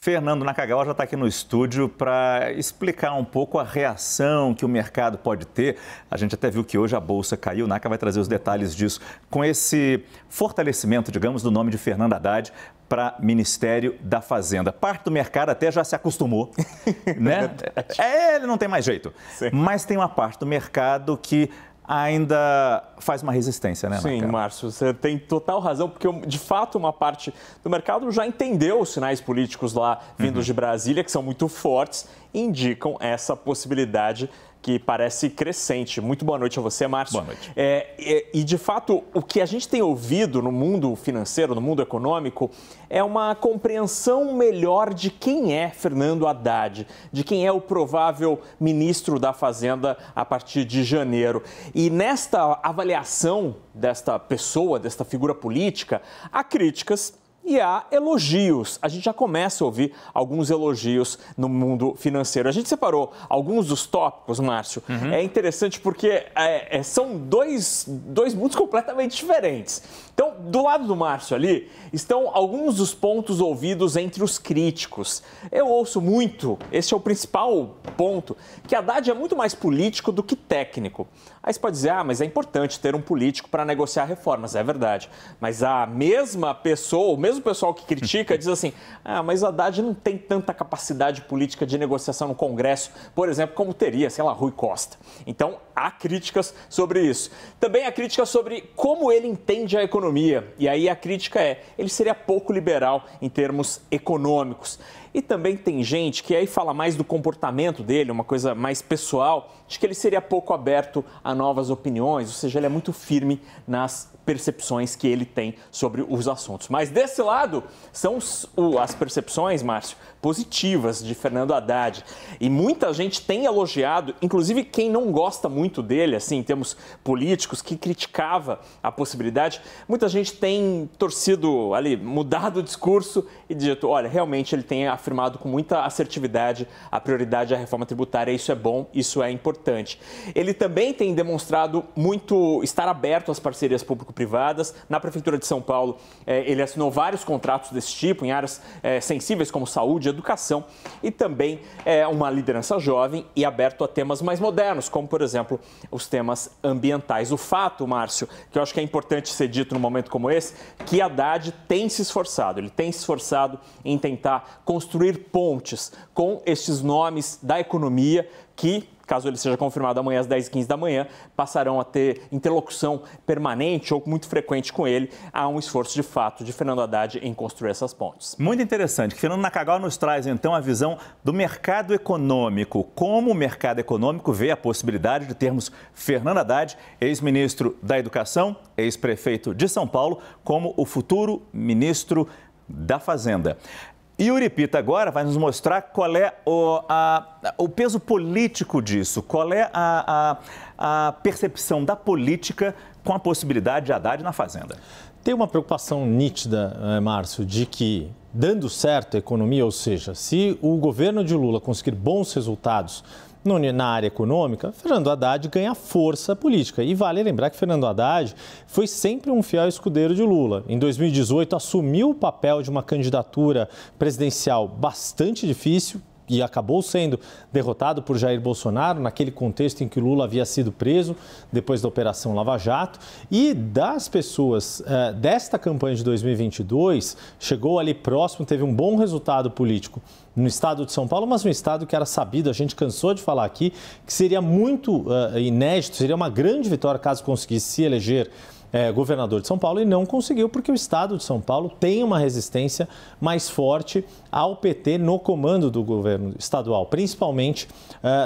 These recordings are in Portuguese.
Fernando Nakagawa já está aqui no estúdio para explicar um pouco a reação que o mercado pode ter. A gente até viu que hoje a Bolsa caiu. O Naka vai trazer os detalhes disso com esse fortalecimento, digamos, do nome de Fernando Haddad para Ministério da Fazenda. Parte do mercado até já se acostumou, né? Ele não tem mais jeito. Sim. Mas tem uma parte do mercado que ainda faz uma resistência, né, Sim, Naka? Márcio, você tem total razão, porque de fato uma parte do mercado já entendeu os sinais políticos lá vindos de Brasília, que são muito fortes, e indicam essa possibilidade que parece crescente. Muito boa noite a você, Márcio. Boa noite. E, de fato, o que a gente tem ouvido no mundo financeiro, no mundo econômico, é uma compreensão melhor de quem é Fernando Haddad, de quem é o provável ministro da Fazenda a partir de janeiro. E nesta avaliação desta pessoa, desta figura política, há críticas e há elogios. A gente já começa a ouvir alguns elogios no mundo financeiro. A gente separou alguns dos tópicos, Márcio. É interessante porque são dois mundos completamente diferentes. Então, do lado do Márcio ali, estão alguns dos pontos ouvidos entre os críticos. Eu ouço muito, esse é o principal ponto, que Haddad é muito mais político do que técnico. Aí você pode dizer, mas é importante ter um político para negociar reformas. É verdade. Mas a mesma pessoa, o mesmo pessoal que critica, diz assim, mas Haddad não tem tanta capacidade política de negociação no Congresso, por exemplo, como teria, sei lá, Rui Costa. Então, há críticas sobre isso. Também há críticas sobre como ele entende a economia. E aí a crítica ele seria pouco liberal em termos econômicos. E também tem gente que aí fala mais do comportamento dele, uma coisa mais pessoal, de que ele seria pouco aberto a novas opiniões, ou seja, ele é muito firme nas percepções que ele tem sobre os assuntos. Mas desse lado são as percepções, Márcio, positivas de Fernando Haddad. E muita gente tem elogiado, inclusive quem não gosta muito dele, assim, em termos políticos, que criticava a possibilidade, muita gente tem torcido ali, mudado o discurso e dito, olha, realmente ele tem afirmado com muita assertividade a prioridade à reforma tributária, isso é bom, isso é importante. Ele também tem demonstrado muito estar aberto às parcerias público-privadas. Na Prefeitura de São Paulo, ele assinou vários contratos desse tipo, em áreas sensíveis como saúde e educação, e também uma liderança jovem e aberto a temas mais modernos, como, por exemplo, os temas ambientais. O fato, Márcio, que eu acho que é importante ser dito num momento como esse, que Haddad tem se esforçado, ele tem se esforçado em tentar construir pontes com estes nomes da economia que, caso ele seja confirmado amanhã às 10h15 da manhã, passarão a ter interlocução permanente ou muito frequente com ele. Há um esforço de fato de Fernando Haddad em construir essas pontes. Muito interessante. Fernando Nakagawa nos traz então a visão do mercado econômico. Como o mercado econômico vê a possibilidade de termos Fernando Haddad, ex-ministro da Educação, ex-prefeito de São Paulo, como o futuro ministro da Fazenda. E o Pita agora vai nos mostrar qual é o peso político disso, qual é a percepção da política com a possibilidade de Haddad na Fazenda. Tem uma preocupação nítida, Márcio, de que, dando certo a economia, ou seja, se o governo de Lula conseguir bons resultados na área econômica, Fernando Haddad ganha força política. E vale lembrar que Fernando Haddad foi sempre um fiel escudeiro de Lula. Em 2018, assumiu o papel de uma candidatura presidencial bastante difícil e acabou sendo derrotado por Jair Bolsonaro, naquele contexto em que Lula havia sido preso depois da Operação Lava Jato. E das pessoas desta campanha de 2022, chegou ali próximo, teve um bom resultado político no estado de São Paulo, mas um estado que era sabido, a gente cansou de falar aqui, que seria muito inédito, seria uma grande vitória caso conseguisse se eleger governador de São Paulo, e não conseguiu porque o estado de São Paulo tem uma resistência mais forte ao PT no comando do governo estadual, principalmente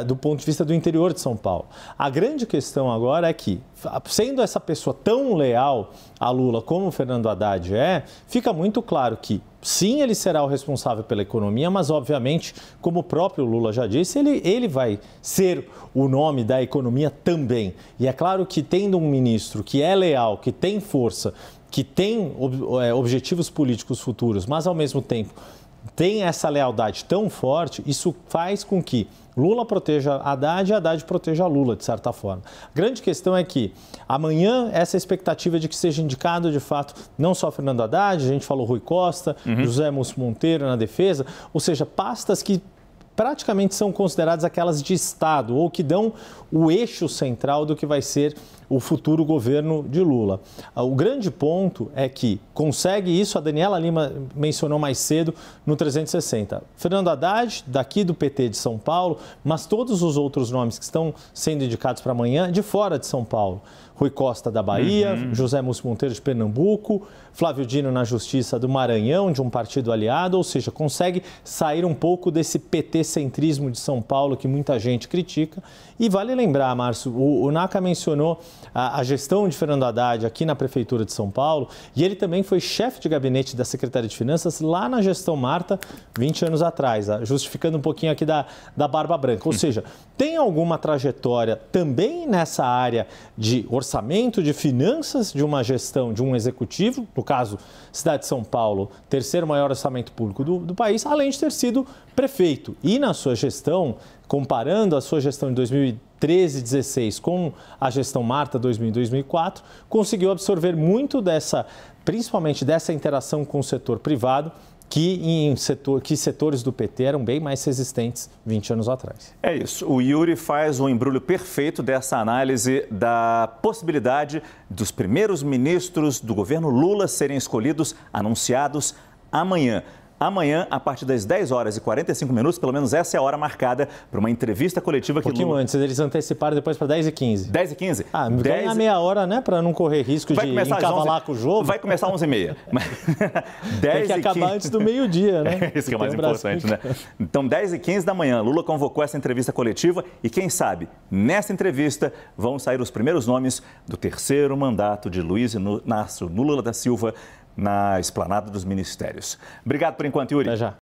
do ponto de vista do interior de São Paulo. A grande questão agora é que, sendo essa pessoa tão leal a Lula como o Fernando Haddad fica muito claro que sim, ele será o responsável pela economia, mas, obviamente, como o próprio Lula já disse, ele vai ser o nome da economia também. E é claro que, tendo um ministro que é leal, que tem força, que tem objetivos políticos futuros, mas, ao mesmo tempo, tem essa lealdade tão forte, isso faz com que Lula proteja Haddad e Haddad proteja Lula, de certa forma. A grande questão é que amanhã essa expectativa de que seja indicado, de fato, não só Fernando Haddad, a gente falou Rui Costa, José Múcio Monteiro na defesa, ou seja, pastas que praticamente são consideradas aquelas de Estado ou que dão o eixo central do que vai ser o futuro governo de Lula. O grande ponto é que consegue isso, a Daniela Lima mencionou mais cedo no 360. Fernando Haddad, daqui do PT de São Paulo, mas todos os outros nomes que estão sendo indicados para amanhã de fora de São Paulo. Rui Costa da Bahia, José Múcio Monteiro de Pernambuco, Flávio Dino na Justiça do Maranhão, de um partido aliado, ou seja, consegue sair um pouco desse PT-centrismo de São Paulo que muita gente critica. E vale lembrar, Márcio, o Naka mencionou a gestão de Fernando Haddad aqui na Prefeitura de São Paulo e ele também foi chefe de gabinete da Secretaria de Finanças lá na gestão Marta, 20 anos atrás, justificando um pouquinho aqui da Barba Branca. Ou seja, tem alguma trajetória também nessa área de orçamento, de finanças, de uma gestão, de um executivo, no caso, cidade de São Paulo, terceiro maior orçamento público do país, além de ter sido prefeito. E na sua gestão, comparando a sua gestão de 2013 e 2016 com a gestão Marta 2000 e 2004, conseguiu absorver muito principalmente dessa interação com o setor privado, que setores do PT eram bem mais resistentes 20 anos atrás. É isso. O Yuri faz um embrulho perfeito dessa análise da possibilidade dos primeiros ministros do governo Lula serem escolhidos, anunciados amanhã. Amanhã, a partir das 10 horas e 45 minutos, pelo menos essa é a hora marcada para uma entrevista coletiva que Lula... Um pouquinho antes, eles anteciparam depois para 10h15. 10h15? Ganhar meia hora, né? Para não correr risco de encavalar com o jogo. Vai começar às 11h30. Tem que acabar antes do meio-dia, né? Isso que é mais importante, né? Então, 10h15 da manhã, Lula convocou essa entrevista coletiva e, quem sabe, nessa entrevista vão sair os primeiros nomes do terceiro mandato de Luiz Inácio Lula da Silva na esplanada dos ministérios. Obrigado por enquanto, Yuri. Até já.